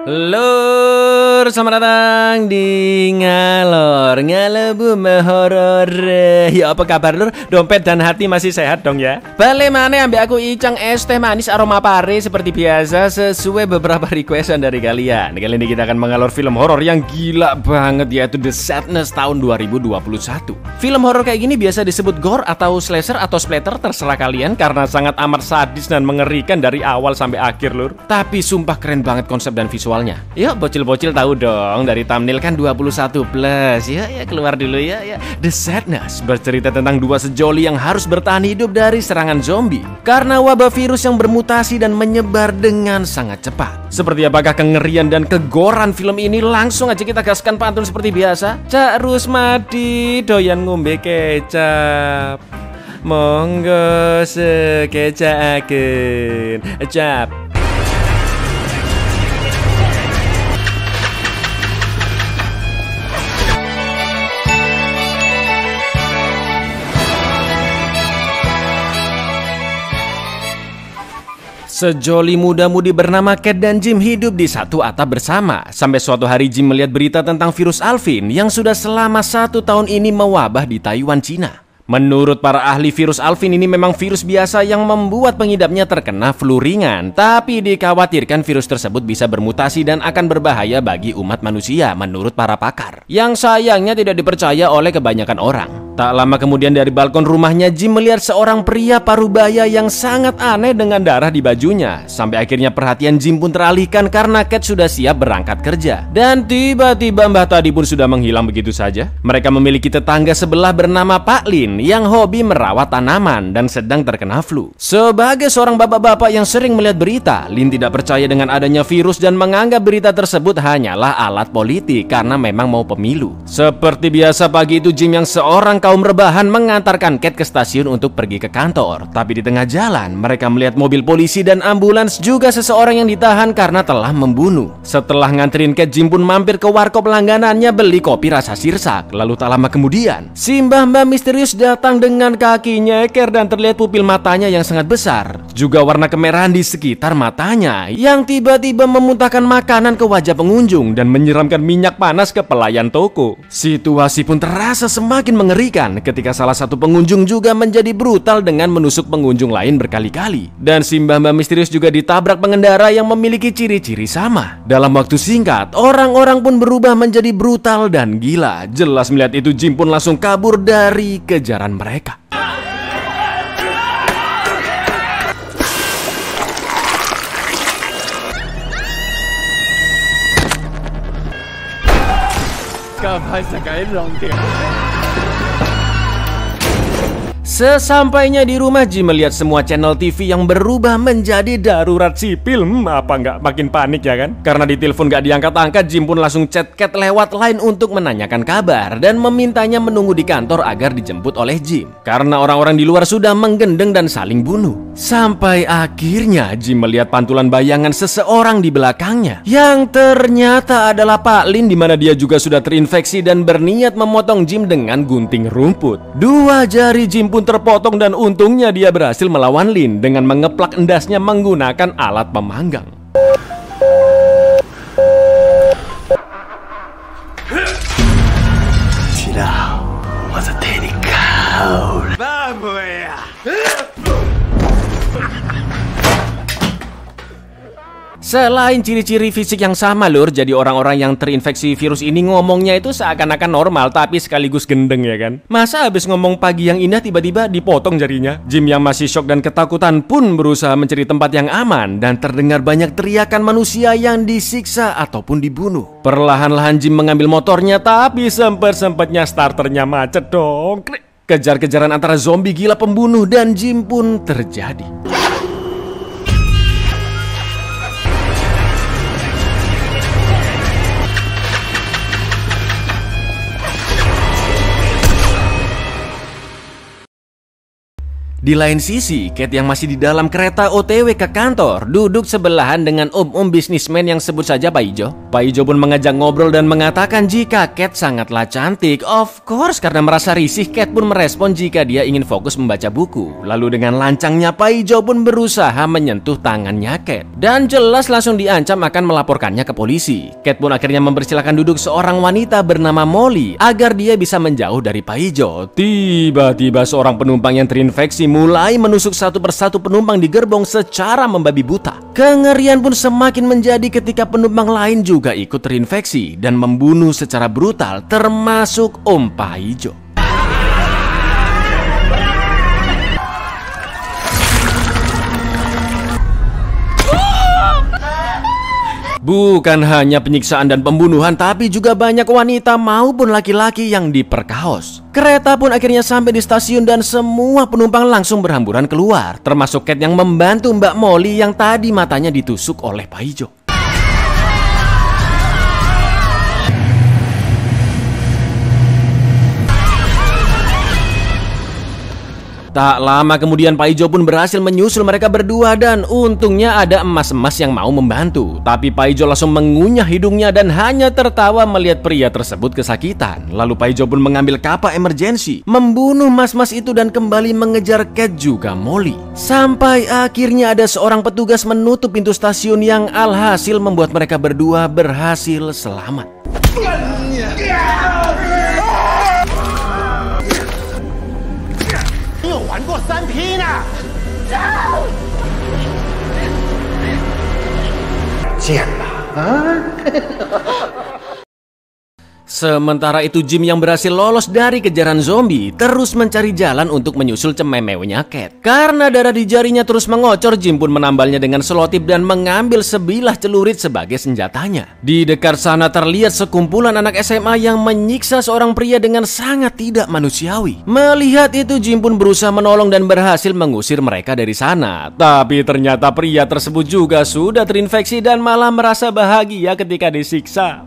Lur, selamat datang di Ngalor Ngalebu Horor. Ya apa kabar lur? Dompet dan hati masih sehat dong ya? Balik mana ambil aku Icang es teh manis aroma pare seperti biasa sesuai beberapa requestan dari kalian. Kali ini kita akan mengalor film horor yang gila banget yaitu The Sadness tahun 2021. Film horor kayak gini biasa disebut gore atau slasher atau splatter terserah kalian karena sangat amat sadis dan mengerikan dari awal sampai akhir lur. Tapi sumpah keren banget konsep dan visual. Yuk bocil-bocil tahu dong dari thumbnail kan 21+. Ya keluar dulu ya. The Sadness bercerita tentang dua sejoli yang harus bertahan hidup dari serangan zombie karena wabah virus yang bermutasi dan menyebar dengan sangat cepat. Seperti apakah kengerian dan kegoran film ini? Langsung aja kita gaskan pantun seperti biasa. Cak Rusmadi doyan ngombe kecap, monggo sekecaken cap. Sejoli muda-mudi bernama Cat dan Jim hidup di satu atap bersama. Sampai suatu hari Jim melihat berita tentang virus Alvin yang sudah selama 1 tahun ini mewabah di Taiwan, Cina. Menurut para ahli, virus Alvin ini memang virus biasa yang membuat pengidapnya terkena flu ringan. Tapi dikhawatirkan virus tersebut bisa bermutasi dan akan berbahaya bagi umat manusia menurut para pakar. Yang sayangnya tidak dipercaya oleh kebanyakan orang. Tak lama kemudian dari balkon rumahnya Jim melihat seorang pria parubaya yang sangat aneh dengan darah di bajunya. Sampai akhirnya perhatian Jim pun teralihkan karena Cat sudah siap berangkat kerja. Dan tiba-tiba Mbah tadi pun sudah menghilang begitu saja. Mereka memiliki tetangga sebelah bernama Pak Lin yang hobi merawat tanaman dan sedang terkena flu. Sebagai seorang bapak-bapak yang sering melihat berita, Lin tidak percaya dengan adanya virus dan menganggap berita tersebut hanyalah alat politik karena memang mau pemilu. Seperti biasa pagi itu Jim yang seorang kaum rebahan mengantarkan Cat ke stasiun untuk pergi ke kantor. Tapi di tengah jalan mereka melihat mobil polisi dan ambulans juga seseorang yang ditahan karena telah membunuh. Setelah nganterin Cat, Jim pun mampir ke warkop langganannya beli kopi rasa sirsak. Lalu tak lama kemudian si mbah-mbah misterius datang dengan kaki nyeker dan terlihat pupil matanya yang sangat besar. Juga warna kemerahan di sekitar matanya yang tiba-tiba memuntahkan makanan ke wajah pengunjung dan menyiramkan minyak panas ke pelayan toko. Situasi pun terasa semakin mengerikan ketika salah satu pengunjung juga menjadi brutal dengan menusuk pengunjung lain berkali-kali. Dan si mbah-mbah misterius juga ditabrak pengendara yang memiliki ciri-ciri sama. Dalam waktu singkat, orang-orang pun berubah menjadi brutal dan gila. Jelas melihat itu Jim pun langsung kabur dari kejaran mereka. Sesampainya di rumah, Jim melihat semua channel TV yang berubah menjadi darurat sipil. Apa nggak makin panik ya kan? Karena di telepon nggak diangkat-angkat, Jim pun langsung chat Cat lewat line untuk menanyakan kabar dan memintanya menunggu di kantor agar dijemput oleh Jim. Karena orang-orang di luar sudah menggendeng dan saling bunuh. Sampai akhirnya Jim melihat pantulan bayangan seseorang di belakangnya yang ternyata adalah Pak Lin, di mana dia juga sudah terinfeksi dan berniat memotong Jim dengan gunting rumput. Dua jari Jim pun terpotong dan untungnya dia berhasil melawan Lin dengan mengeplak endasnya menggunakan alat pemanggang. Selain ciri-ciri fisik yang sama lur, jadi orang-orang yang terinfeksi virus ini ngomongnya itu seakan-akan normal tapi sekaligus gendeng ya kan. Masa habis ngomong pagi yang indah tiba-tiba dipotong jarinya? Jim yang masih syok dan ketakutan pun berusaha mencari tempat yang aman dan terdengar banyak teriakan manusia yang disiksa ataupun dibunuh. Perlahan-lahan Jim mengambil motornya tapi sempet-sempetnya starternya macet dong. Kejar-kejaran antara zombie gila pembunuh dan Jim pun terjadi. Di lain sisi, Cat yang masih di dalam kereta OTW ke kantor duduk sebelahan dengan om-om bisnismen yang sebut saja Pak Ijo. Pak Ijo pun mengajak ngobrol dan mengatakan jika Cat sangatlah cantik. Of course, karena merasa risih, Cat pun merespon jika dia ingin fokus membaca buku. Lalu dengan lancangnya Pak Ijo pun berusaha menyentuh tangannya Cat. Dan jelas langsung diancam akan melaporkannya ke polisi. Cat pun akhirnya mempersilahkan duduk seorang wanita bernama Molly agar dia bisa menjauh dari Pak Ijo. Tiba-tiba seorang penumpang yang terinfeksi mulai menusuk satu persatu penumpang di gerbong secara membabi buta. Kengerian pun semakin menjadi ketika penumpang lain juga ikut terinfeksi dan membunuh secara brutal, termasuk Om Pak Ijo. Bukan hanya penyiksaan dan pembunuhan, tapi juga banyak wanita maupun laki-laki yang diperkaos. Kereta pun akhirnya sampai di stasiun dan semua penumpang langsung berhamburan keluar, termasuk Cat yang membantu Mbak Molly yang tadi matanya ditusuk oleh Pak Ijo. Tak lama kemudian Pak Ijo pun berhasil menyusul mereka berdua dan untungnya ada emas-emas yang mau membantu. Tapi Pak Ijo langsung mengunyah hidungnya dan hanya tertawa melihat pria tersebut kesakitan. Lalu Pak Ijo pun mengambil kapak emergensi, membunuh mas-mas itu dan kembali mengejar Cat juga Molly. Sampai akhirnya ada seorang petugas menutup pintu stasiun yang alhasil membuat mereka berdua berhasil selamat. Sementara itu Jim yang berhasil lolos dari kejaran zombie terus mencari jalan untuk menyusul cememewnya Cat. Karena darah di jarinya terus mengocor, Jim pun menambalnya dengan selotip dan mengambil sebilah celurit sebagai senjatanya. Di dekat sana terlihat sekumpulan anak SMA yang menyiksa seorang pria dengan sangat tidak manusiawi. Melihat itu Jim pun berusaha menolong dan berhasil mengusir mereka dari sana. Tapi ternyata pria tersebut juga sudah terinfeksi dan malah merasa bahagia ketika disiksa.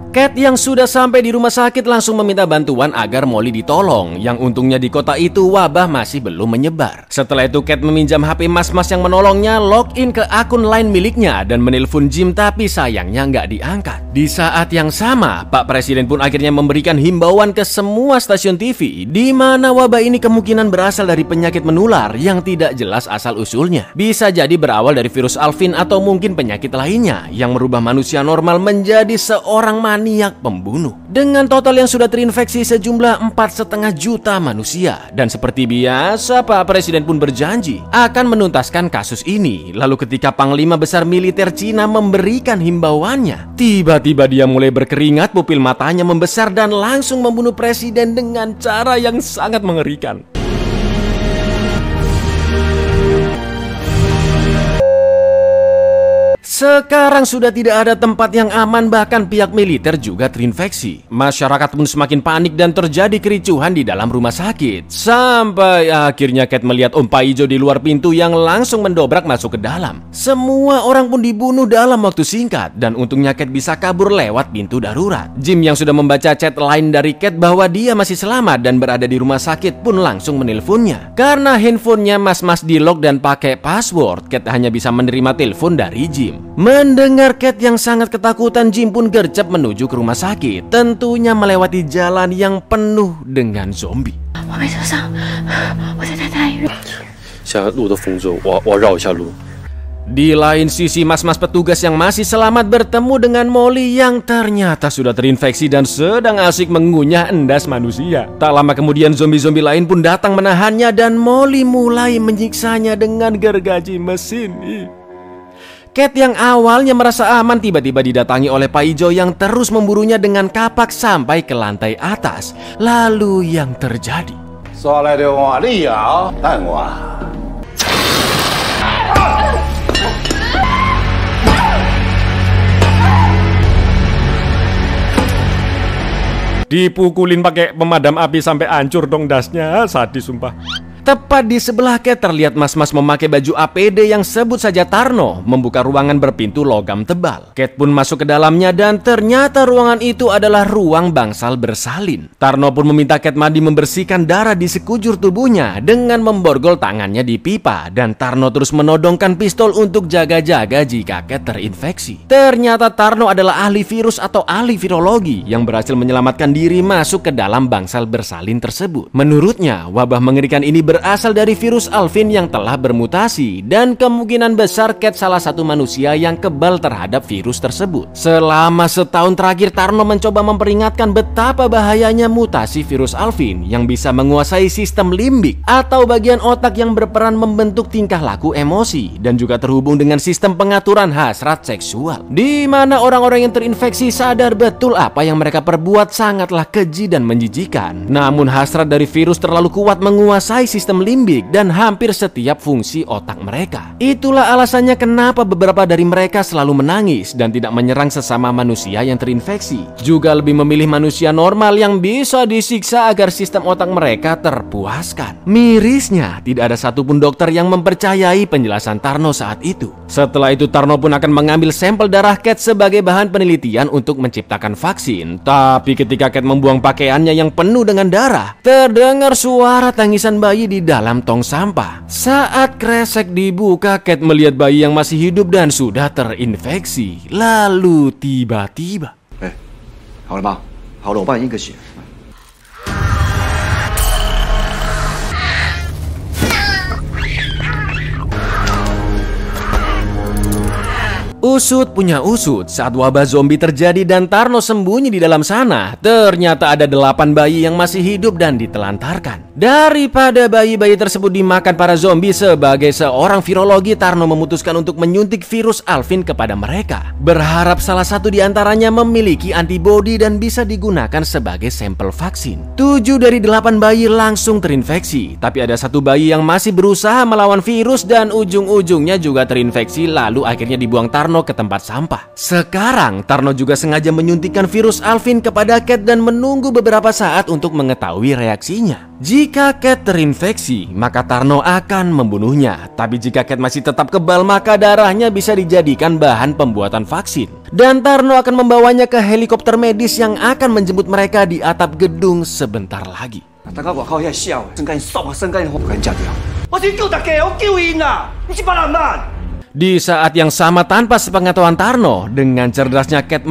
Cat yang sudah sampai di rumah sakit langsung meminta bantuan agar Molly ditolong. Yang untungnya di kota itu wabah masih belum menyebar. Setelah itu Cat meminjam HP mas-mas yang menolongnya, login ke akun lain miliknya dan menelpon Jim, tapi sayangnya nggak diangkat. Di saat yang sama, Pak Presiden pun akhirnya memberikan himbauan ke semua stasiun TV di mana wabah ini kemungkinan berasal dari penyakit menular yang tidak jelas asal-usulnya. Bisa jadi berawal dari virus Alvin atau mungkin penyakit lainnya yang merubah manusia normal menjadi seorang maniak pembunuh. Dengan total yang sudah terinfeksi sejumlah 4,5 juta manusia. Dan seperti biasa, Pak Presiden pun berjanji akan menuntaskan kasus ini. Lalu ketika Panglima Besar Militer Cina memberikan himbauannya, tiba-tiba dia mulai berkeringat, pupil matanya membesar dan langsung membunuh presiden dengan cara yang sangat mengerikan. Sekarang sudah tidak ada tempat yang aman, bahkan pihak militer juga terinfeksi. Masyarakat pun semakin panik dan terjadi kericuhan di dalam rumah sakit. Sampai akhirnya Cat melihat Om Pak Ijo di luar pintu yang langsung mendobrak masuk ke dalam. Semua orang pun dibunuh dalam waktu singkat dan untungnya Cat bisa kabur lewat pintu darurat. Jim yang sudah membaca chat lain dari Cat bahwa dia masih selamat dan berada di rumah sakit pun langsung menelponnya. Karena handphonenya mas-mas di lock dan pakai password, Cat hanya bisa menerima telepon dari Jim. Mendengar Cat yang sangat ketakutan, Jim pun gercep menuju ke rumah sakit. Tentunya melewati jalan yang penuh dengan zombie. Di lain sisi, mas-mas petugas yang masih selamat bertemu dengan Molly yang ternyata sudah terinfeksi dan sedang asik mengunyah endas manusia. Tak lama kemudian zombie-zombie lain pun datang menahannya dan Molly mulai menyiksanya dengan gergaji mesin. Cat yang awalnya merasa aman tiba-tiba didatangi oleh Pak Ijo yang terus memburunya dengan kapak sampai ke lantai atas. Lalu yang terjadi, dipukulin pakai pemadam api sampai hancur dong dasnya, sadis sumpah. Tepat di sebelah Cat terlihat mas-mas memakai baju APD yang sebut saja Tarno membuka ruangan berpintu logam tebal. Cat pun masuk ke dalamnya dan ternyata ruangan itu adalah ruang bangsal bersalin. Tarno pun meminta Cat mandi membersihkan darah di sekujur tubuhnya dengan memborgol tangannya di pipa, dan Tarno terus menodongkan pistol untuk jaga-jaga jika Cat terinfeksi. Ternyata Tarno adalah ahli virus atau ahli virologi yang berhasil menyelamatkan diri masuk ke dalam bangsal bersalin tersebut. Menurutnya, wabah mengerikan ini berasal dari virus Alvin yang telah bermutasi, dan kemungkinan besar Cat salah satu manusia yang kebal terhadap virus tersebut. Selama setahun terakhir, Tarno mencoba memperingatkan betapa bahayanya mutasi virus Alvin yang bisa menguasai sistem limbik atau bagian otak yang berperan membentuk tingkah laku emosi dan juga terhubung dengan sistem pengaturan hasrat seksual, di mana orang-orang yang terinfeksi sadar betul apa yang mereka perbuat sangatlah keji dan menjijikan. Namun hasrat dari virus terlalu kuat menguasai sistem limbik dan hampir setiap fungsi otak mereka. Itulah alasannya kenapa beberapa dari mereka selalu menangis dan tidak menyerang sesama manusia yang terinfeksi. Juga lebih memilih manusia normal yang bisa disiksa agar sistem otak mereka terpuaskan. Mirisnya, tidak ada satupun dokter yang mempercayai penjelasan Tarno saat itu. Setelah itu Tarno pun akan mengambil sampel darah Cat sebagai bahan penelitian untuk menciptakan vaksin. Tapi ketika Cat membuang pakaiannya yang penuh dengan darah, terdengar suara tangisan bayi di dalam tong sampah. Saat kresek dibuka, Cat melihat bayi yang masih hidup dan sudah terinfeksi. Lalu tiba-tiba, 好了吧？好了，我帮你验个血。 Usut punya usut, saat wabah zombie terjadi dan Tarno sembunyi di dalam sana, ternyata ada 8 bayi yang masih hidup dan ditelantarkan. Daripada bayi-bayi tersebut dimakan para zombie, sebagai seorang virologi, Tarno memutuskan untuk menyuntik virus Alvin kepada mereka, berharap salah satu di antaranya memiliki antibodi dan bisa digunakan sebagai sampel vaksin. 7 dari 8 bayi langsung terinfeksi, tapi ada 1 bayi yang masih berusaha melawan virus dan ujung-ujungnya juga terinfeksi, lalu akhirnya dibuang Tarno ke tempat sampah. Sekarang Tarno juga sengaja menyuntikkan virus Alvin kepada Cat dan menunggu beberapa saat untuk mengetahui reaksinya. Jika Cat terinfeksi, maka Tarno akan membunuhnya. Tapi jika Cat masih tetap kebal, maka darahnya bisa dijadikan bahan pembuatan vaksin. Dan Tarno akan membawanya ke helikopter medis yang akan menjemput mereka di atap gedung sebentar lagi. Di saat yang sama, tanpa sepengetahuan Tarno, dengan cerdasnya Cat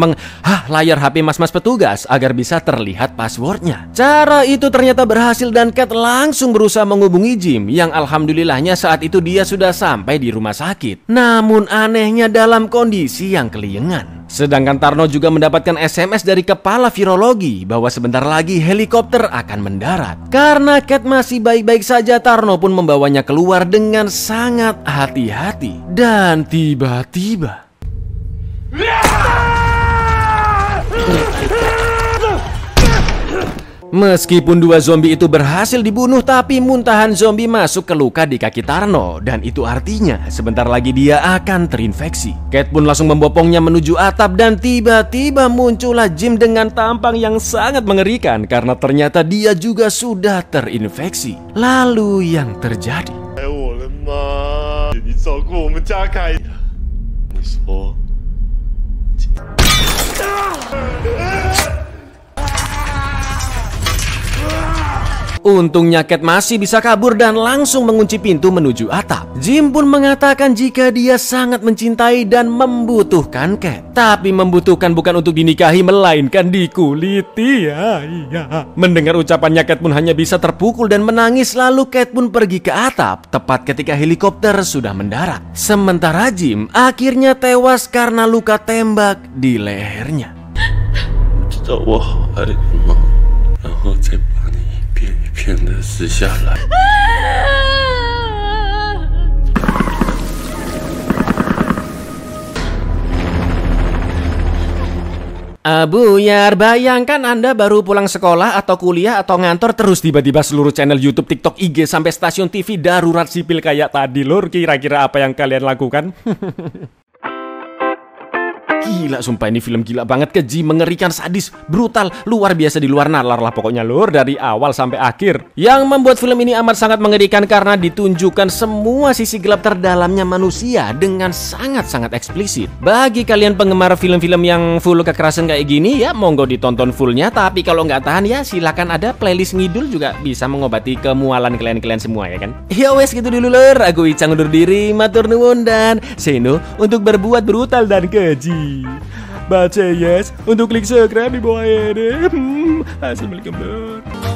layar HP mas-mas petugas agar bisa terlihat passwordnya. Cara itu ternyata berhasil dan Cat langsung berusaha menghubungi Jim, yang alhamdulillahnya saat itu dia sudah sampai di rumah sakit. Namun anehnya dalam kondisi yang keliengan. Sedangkan Tarno juga mendapatkan SMS dari kepala virologi bahwa sebentar lagi helikopter akan mendarat. Karena Cat masih baik-baik saja, Tarno pun membawanya keluar dengan sangat hati-hati. Dan tiba-tiba, meskipun 2 zombie itu berhasil dibunuh, tapi muntahan zombie masuk ke luka di kaki Tarno, dan itu artinya sebentar lagi dia akan terinfeksi. Cat pun langsung membopongnya menuju atap dan tiba-tiba muncullah Jim dengan tampang yang sangat mengerikan karena ternyata dia juga sudah terinfeksi. Lalu yang terjadi, untungnya Cat masih bisa kabur dan langsung mengunci pintu menuju atap. Jim pun mengatakan jika dia sangat mencintai dan membutuhkan Cat. Tapi membutuhkan bukan untuk dinikahi, melainkan dikuliti. Mendengar ucapannya, Cat pun hanya bisa terpukul dan menangis. Lalu Cat pun pergi ke atap tepat ketika helikopter sudah mendarat. Sementara Jim akhirnya tewas karena luka tembak di lehernya. Buyar, bayangkan Anda baru pulang sekolah atau kuliah atau ngantor, terus tiba-tiba seluruh channel YouTube, TikTok, IG sampai stasiun TV darurat sipil kayak tadi, lur. Kira-kira apa yang kalian lakukan? Gila, sumpah ini film gila banget, keji, mengerikan, sadis, brutal, luar biasa di luar nalar lah pokoknya lur, dari awal sampai akhir. Yang membuat film ini amat sangat mengerikan karena ditunjukkan semua sisi gelap terdalamnya manusia dengan sangat-sangat eksplisit. Bagi kalian penggemar film-film yang full kekerasan kayak gini ya monggo ditonton fullnya, tapi kalau nggak tahan ya silakan, ada playlist ngidul juga bisa mengobati kemualan kalian-kalian semua ya kan. Ya wes gitu dulu lur, aku Icang undur diri, matur nuwun dan seno untuk berbuat brutal dan keji. Baca yes untuk klik subscribe di bawah ini. Assalamualaikum lur.